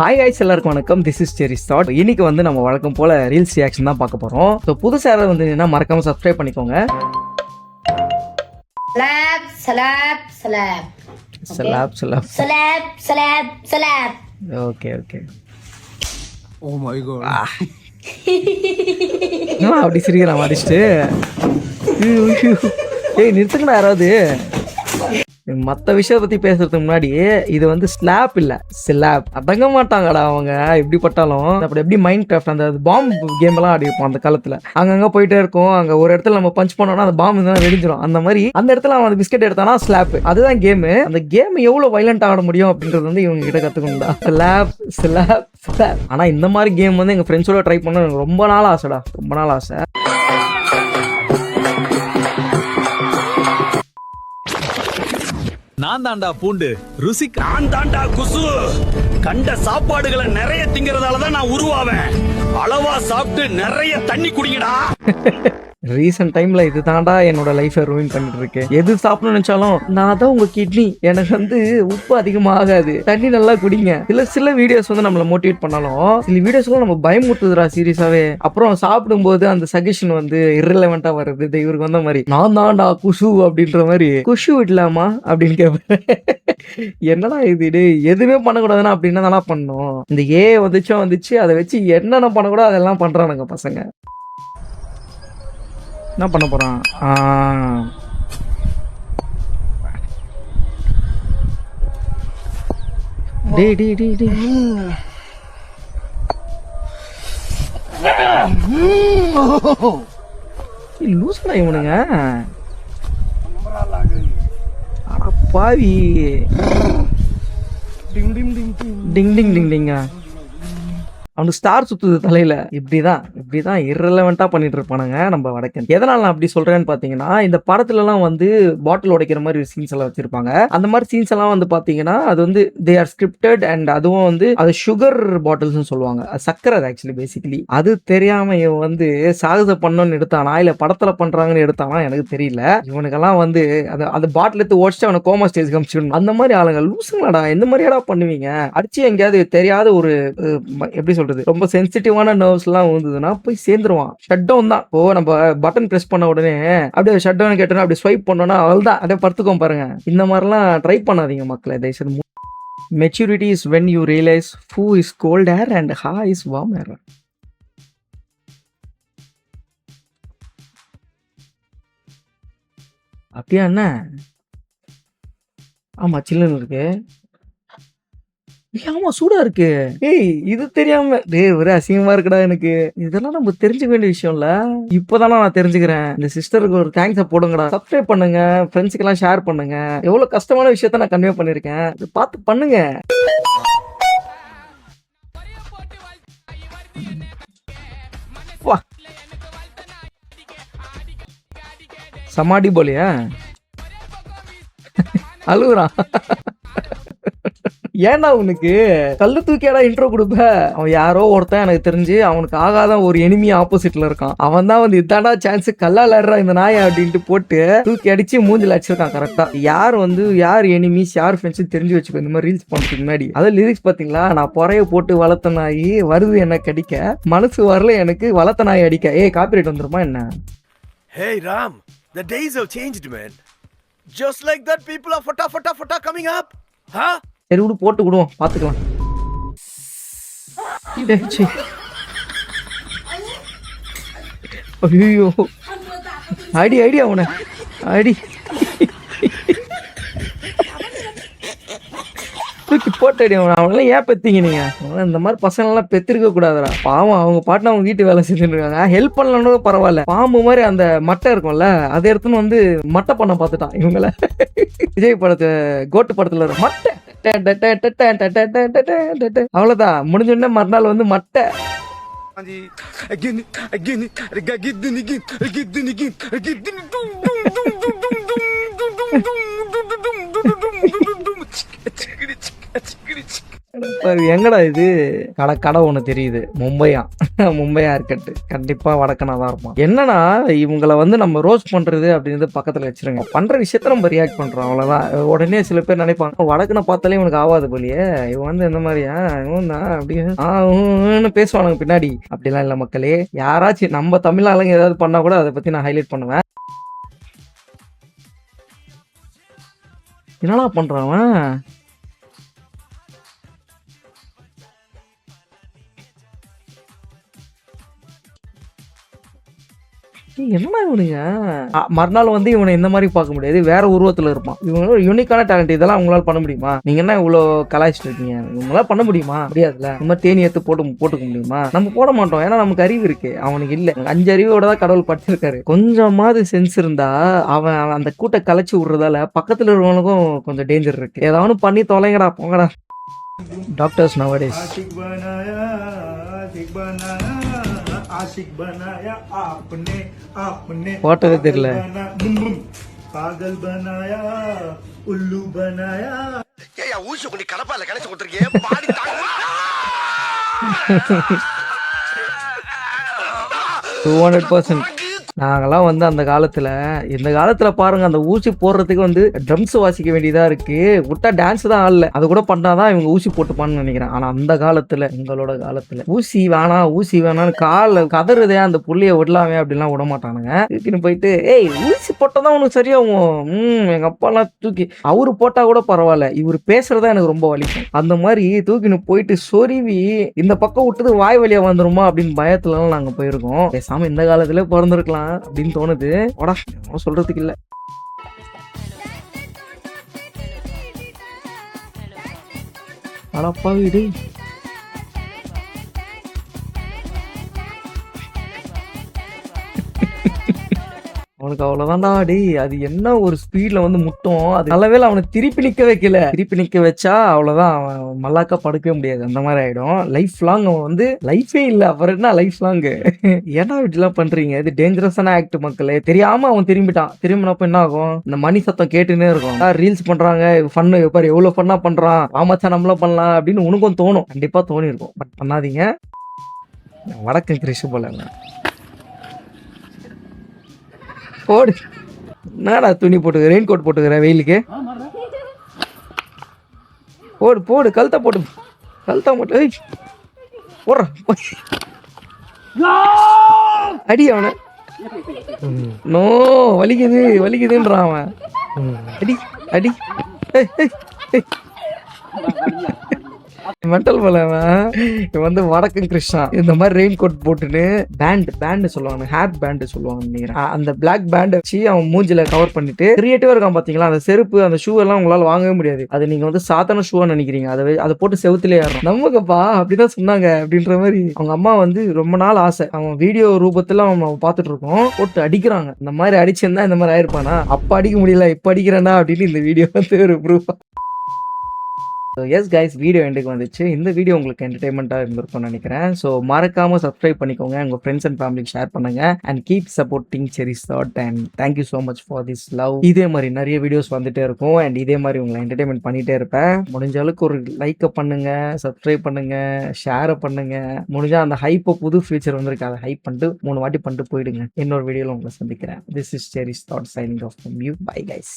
Hi guys, எல்லாருக்கும் வணக்கம். This is செரி தாட். இன்னைக்கு வந்து நம்ம வழக்கம் போல ரீல்ஸ் ரியாக்ஷன் தான் பார்க்க போறோம். ஸோ புதுசாக யாராவது வந்து என்ன மறக்காம சப்ஸ்கிரைப் பண்ணிக்கோங்க. Okay okay. Oh my god. அப்படி சிரிக்கலாம் அடிச்சுட்டு. ஏய் நிறுத்துக்கணும் யாராவது. மற்ற விஷயத்தை பற்றி பேசுறதுக்கு முன்னாடி இது வந்து ஸ்லாப் இல்லை, ஸ்லாப். அடங்க மாட்டாங்கடா அவங்க எப்படி பட்டாலும். அப்படி எப்படி மைண்ட் கிராஃப்ட் அந்த பாம்பு கேம்லாம் ஆடி இருப்போம் அந்த காலத்தில். அங்கங்கே போயிட்டே இருக்கும். அங்கே ஒரு இடத்துல நம்ம பஞ்ச் பண்ணோம்னா அந்த பாம்பு தான் வெடிஞ்சிடும். அந்த மாதிரி அந்த இடத்துல அவன் அந்த பிஸ்கெட் எடுத்தானா ஸ்லாப். அதுதான் கேமு. அந்த கேம் எவ்வளோ வைலண்ட் ஆட முடியும் அப்படின்றது வந்து இவங்க கிட்ட கற்றுக்கணும்டா. Slab slab slab. ஆனால் இந்த மாதிரி கேம் வந்து எங்கள் ஃப்ரெண்ட்ஸோட ட்ரை பண்ண எனக்கு ரொம்ப நாள் ஆசைடா, ரொம்ப நாள் ஆசை. நான் தாண்டா பூண்டு ருசி. நான் தாண்டா குசு. கண்ட சாப்பாடுகளை நிறைய திங்கறதாலதான் நான் உருவாவேன். அளவா சாப்பிட்டு நிறைய தண்ணி குடிங்கடா. ரீசெண்ட் டைம்ல இது தாண்டா என்னோட லைஃபை ரூயின் பண்ணிட்டு இருக்கு. எது சாப்பிடணும்னு நினைச்சாலும் நான் தான் உங்க கிட்னி, எனக்கு வந்து உப்பு அதிகமாகாது, தண்ணி நல்லா குடிங்க. சில வீடியோஸ் வந்து நம்மளை மோட்டிவேட் பண்ணாலும் சில வீடியோஸ்லாம் நம்ம பயமுறுத்துதுடா சீரியஸாவே. அப்புறம் சாப்பிடும்போது அந்த சஜஷன் வந்து irrelevant-ஆ வருது. இவருக்கு வந்த மாதிரி நான் தான்டா குசு அப்படின்ற மாதிரி. குஷு விடலாமா அப்படின்னு கேட்பேன். என்னடா இது, எதுவுமே பண்ணக்கூடாதுன்னா அப்படின்னா நல்லா பண்ணணும். இந்த வந்துச்சு அதை வச்சு என்னென்ன பண்ணக்கூடாது அதெல்லாம் பண்றானுங்க பசங்க. என்ன பண்ண போறான்? லூஸ்டா இவனுங்க. அட பாவி. டிங் டிங் டிங் டிங்கா. அவனுக்கு ஸ்டார் சுத்துது தலையில. இப்படிதான் irrelevant-ஆ பண்ணிட்டு இருப்பானுங்க நம்ம வடக்கன். எதனால நான் அப்படி சொல்றேன்னு பாத்தீங்கன்னா, இந்த படத்துல எல்லாம் வந்து பாட்டில் உடைக்கிற மாதிரி சீன்ஸ் எல்லாம் வச்சிருப்பாங்க. அந்த மாதிரி சீன்ஸ் எல்லாம் வந்து பாத்தீங்கன்னா அது வந்து தே ஆர் ஸ்கிரிப்டட். அண்ட் அதுவும் வந்து அது சுகர் பாட்டில்ஸ் சொல்லுவாங்க, சக்கரை ஆக்சுவலி பேசிக்கலி. அது தெரியாம இவன் வந்து சாகசம் பண்ணணும்னு எடுத்தானா இல்ல படத்துல பண்றாங்கன்னு எடுத்தானா எனக்கு தெரியல. இவனுக்கெல்லாம் வந்து அந்த பாட்டில் எடுத்து ஓடிச்சு அவனை கோமா ஸ்டேஜ் காமிச்சிடணும். அந்த மாதிரி ஆளுங்க லூசுங்களாடா. எந்த மாதிரியாடா பண்ணுவீங்க? அடிச்சு எங்கேயாவது தெரியாத ஒரு எப்படி சொல்றது, ரொம்ப சென்சிட்டிவான நர்வ்ஸ் எல்லாம் வந்ததுன்னா போய் சேர்ந்துருவான். ஷட் டவுன் தான். ஓ நம்ம பட்டன் பிரஸ் பண்ண உடனே அப்படியே ஷட் டவுன் கேட்டோம்னா அப்படியே ஸ்வைப் பண்ணோம்னா அவ்வளவுதான், அப்படியே படுத்துக்கோம் பாருங்க. இந்த மாதிரிலாம் ட்ரை பண்ணாதீங்க மக்களே, தயவுசெய்து. Maturity is when you realize who is cold air and how is warm air. அப்படியா என்ன? ஆமா சில்லுன்னு இருக்கு. ஆமா சூடா இருக்கு. ஏய் இது தெரியாம ஒரு அசிங்கமா இருக்குடா எனக்கு. இதெல்லாம் நம்ம தெரிஞ்சுக்க வேண்டிய விஷயம்ல. இப்பதான் நான் தெரிஞ்சுக்கிறேன். இந்த சிஸ்டருக்கு ஒரு தேங்க்ஸ் போடுங்கடா. சப்ஸ்கிரைப் பண்ணுங்க, ஃப்ரெண்ட்ஸுக்கு எல்லாம் ஷேர் பண்ணுங்க. எவ்வளவு கஷ்டமான விஷயத்த நான் கன்வே பண்ணிருக்கேன், பார்த்து பண்ணுங்க. சமாடி போலியா அழுகுறான். ஏன்னா உனக்கு கல்லு தூக்கியாடா இன்ட்ரோ கொடுப்ப. அவன் யாரோ ஒருத்தன் எனக்கு தெரிஞ்சு அவனுக்கு ஆகாத ஒரு எனிமி ஆப்போசிட்ல இருக்கான். அவன் தான் வந்து இதாண்டா சான்ஸ் கல்லால இந்த நாய் அப்படின்ட்டு போட்டு தூக்கி அடிச்சு மூஞ்சில அடிச்சிருக்கான் கரெக்டா. யார் எனிமிஸ் யார் ஃப்ரெண்ட்ஸ் தெரிஞ்சு வச்சுக்கோ இந்த மாதிரி ரீல்ஸ் பண்றதுக்கு முன்னாடி. அதாவது லிரிக்ஸ் பாத்தீங்களா, நான் பொறைய போட்டு வளர்த்த நாய் வருது என்ன கடிக்க, மனசு வரல எனக்கு வளர்த்த நாய் அடிக்க. காப்பிரைட் வந்துருமா என்ன? Hey Ram, the days have changed, man. Just like that, people are fata coming up, huh? சரி விடு, போட்டு விடுவோம், பாத்துக்கலாம். ஐயோ அடி அவனை அடி. தூக்கி போட்டு அடி அவனை. அவனெல்லாம் ஏன் பெத்தீங்க நீங்க? இந்த மாதிரி பசங்க எல்லாம் பெத்திருக்க கூடாதுடா. பாவம் அவங்க பாட்டு அவங்க வீட்டு வேலை செஞ்சுட்டு இருக்காங்க. ஹெல்ப் பண்ணலன்னு பரவாயில்ல. பாம்பு மாதிரி அந்த மட்டை இருக்கும்ல அதை எடுத்துன்னு வந்து மட்டை பண்ண பார்த்துட்டான் இவங்கள. விஜய் படத்து கோட்டு படத்துல மட்டை அவ்வளவுதான் முடிஞ்சோடனே மறுநாள் வந்து மட்டை. எங்கடா இது கடை ஒண்ணு தெரியுது, மும்பையா. மும்பையா இருக்கட்டு கண்டிப்பா வடக்கனா தான் இருப்பான். என்னன்னா இவங்களை வந்து நம்ம ரோஸ்ட் பண்றது அப்படின்றது பக்கத்துல வச்சிருங்க, பண்ற விஷயத்த நம்ம ரியாக்ட் பண்றோம் அவ்வளவுதான். உடனே சில பேர் நினைப்பாங்க வடக்குன பார்த்தாலே இவனுக்கு ஆகாது போலியே, இவன் வந்து இந்த மாதிரியா இவன் தான் அப்படி பேசுவானுங்க பின்னாடி. அப்படிலாம் இல்ல மக்களே, யாராச்சும் நம்ம தமிழ் ஆளுங்க ஏதாவது பண்ணா கூட அதை பத்தி நான் ஹைலைட் பண்ணுவேன். என்னடா பண்றான் அவன்? என்னடா இவனுங்க? மறுநாள் வந்து இவனை இந்த மாதிரி பார்க்க முடியாது, வேற உருவத்துல இருப்பான். இவங்க யூனிக்கான டேலண்ட், இதெல்லாம் உங்களால பண்ண முடியுமா? நீங்க என்ன இவ்வளவு கலாய்ச்சிட்டு இருக்கீங்க? இவங்களால பண்ண முடியுமா? முடியாதுல்ல. இந்த மாதிரி தேனி எடுத்து போட்டுக்க முடியுமா? நம்ம போட மாட்டோம், ஏன்னா நமக்கு அறிவு இருக்கு, அவனுக்கு இல்ல. 5 அறிவோட தான் கடவுள் படைச்சிருக்காரு. கொஞ்சமாவது சென்ஸ் இருந்தா அவன் அந்த கூட்ட கலைச்சு விடுறதால பக்கத்துல இருக்கிறவனுக்கும் கொஞ்சம் டேஞ்சர் இருக்கு. ஏதாவது பண்ணி தொலைங்கடா, போங்கடா. டாக்டர்ஸ் நவடேஸ் போட்டதே தெரியல. பாகல் பனாயா உல்லு பனாயா. ஏய் ஊசி கொண்டு கடப்பால கணச்சு கொடுத்துருக்கே பாடி 200%. நாங்கெல்லாம் வந்து அந்த காலத்துல, இந்த காலத்துல பாருங்க, அந்த ஊசி போடுறதுக்கு வந்து ட்ரம்ஸ் வாசிக்க வேண்டியதா இருக்கு, விட்டா டான்ஸ் தான் ஆடல, அது கூட பண்ணாதான் இவங்க ஊசி போட்டுப்பான்னு நினைக்கிறேன். ஆனா அந்த காலத்துல, எங்களோட காலத்துல ஊசி வேணான்னு கால கதறுதே அந்த புள்ளைய விடலாமே அப்படிலாம் விட மாட்டானுங்க. தூக்கின்னு போயிட்டு ஏய் ஊசி போட்டதான் உனக்கு சரியாகும். எங்க அப்பா எல்லாம் தூக்கி அவரு போட்டா கூட பரவாயில்ல, இவரு பேசுறதா எனக்கு ரொம்ப வலிக்கும். அந்த மாதிரி தூக்கின்னு போயிட்டு சொருவி இந்த பக்கம் விட்டது வாய் வழியா வந்துருமா அப்படின்னு பயத்துலலாம் நாங்க போயிருக்கோம். பேசாம இந்த காலத்துல பிறந்திருக்கலாம் அப்படின்னு தோணுது. சொல்றதுக்கு இல்ல. அடப்பா வீடு அவனுக்கு அவ்வளவுதான்டா. டேய் அது என்ன ஒரு ஸ்பீட்ல வந்து முட்டும். அது நல்லவேளை அவனை திருப்பி நிக்க வைக்கல. திருப்பி நிக்க வச்சா அவ்வளவுதான், அவன் மல்லாக்கா படுக்கவே முடியாது, அந்த மாதிரி ஆயிடும். லைஃப் லாங் அவன் வந்து லைஃபே இல்ல, அப்புறம் என்ன லைஃப் லாங்? ஏன்னா இப்படிலாம் பண்றீங்க? இது டேஞ்சரஸான ஆக்ட் மக்களே. தெரியாம அவன் திரும்பினப்ப என்ன ஆகும்? இந்த மணி சத்தம் கேட்டுன்னே இருக்கும். ரீல்ஸ் பண்றாங்க, ஃபன்னு பாரு எவ்வளவு ஃபன்னா பண்றான், ஆமாச்சா நம்மளும் பண்ணலாம் அப்படின்னு உனக்கும் தோணும், கண்டிப்பா தோணி இருக்கும். பட் பண்ணாதீங்க. வடக்கு கிறிஷு போல போடு. என்னடா துணி போட்டுக்க, ரெயின் கோட் போட்டுக்கிற வெயிலுக்கு? போடு கழுத்தா போட்டு போடுற அடி அவனை. நோ வலிக்குதுன்றான் அவன். அடி மென்டல் போல இவன் வந்து வடக்கு கிருஷ்ணா. இந்த மாதிரி ரெயின் கோட் போட்டுன்னு பேண்ட் சொல்லுவாங்க, ஹேர் பேண்ட் சொல்லுவாங்க நினைக்கிறேன். அந்த பிளாக் பேண்ட் வச்சு அவன் மூஞ்சில கவர் பண்ணிட்டு கிரியேட்டிவா இருக்கான் பாத்தீங்களா. அந்த செருப்பு அந்த ஷூ எல்லாம் உங்களால வாங்கவே முடியாது, அது நீங்க வந்து சாதாரண ஷூவா நினைக்கிறீங்க. அதை போட்டு செவுத்திலே ஏறணும். நமக்குப்பா அப்படிதான் சொன்னாங்க அப்படின்ற மாதிரி. அவங்க அம்மா வந்து ரொம்ப நாள் ஆசை, அவன் வீடியோ ரூபத்துல அவன் பாத்துட்டு இருக்கோம், போட்டு அடிக்கிறாங்க. இந்த மாதிரி அடிச்சிருந்தா இந்த மாதிரி ஆயிருப்பானா? அப்ப அடிக்க முடியல, இப்ப அடிக்கிறேன்னா அப்படின்னு இந்த வீடியோ வந்து ஒரு ப்ரூஃப். எஸ் கைஸ், வீடியோ எண்டுக்கு வந்துச்சு. இந்த வீடியோ உங்களுக்கு என்டர்டைன்மெண்ட்டாக இருந்திருக்கும்னு நினைக்கிறேன். ஸோ மறக்காம சப்ஸ்கிரைப் பண்ணிக்கோங்க, உங்கள் ஃப்ரெண்ட்ஸ் அண்ட் ஃபேமிலிக்கு ஷேர் பண்ணுங்க. And keep supporting cherish thought. And thank you so much for this love. இதே மாதிரி நிறைய வீடியோஸ் வந்துட்டே இருக்கும், அண்ட் இதே மாதிரி உங்களை என்டர்டைன்மெண்ட் பண்ணிட்டே இருப்பேன். முடிஞ்ச அளவுக்கு ஒரு லைக்கை பண்ணுங்க, சப்ஸ்கிரைப் பண்ணுங்க, ஷேரை பண்ணுங்க. முடிஞ்சா அந்த ஹைப்போ புது ஃபீச்சர் வந்திருக்கு, அதை ஹைப் பண்ணிட்டு 3 வாட்டி பண்ணிட்டு போயிடுங்க. இன்னொரு வீடியோவில் உங்களை சந்திக்கிறேன். This is cherish thought signing off from you. Bye guys.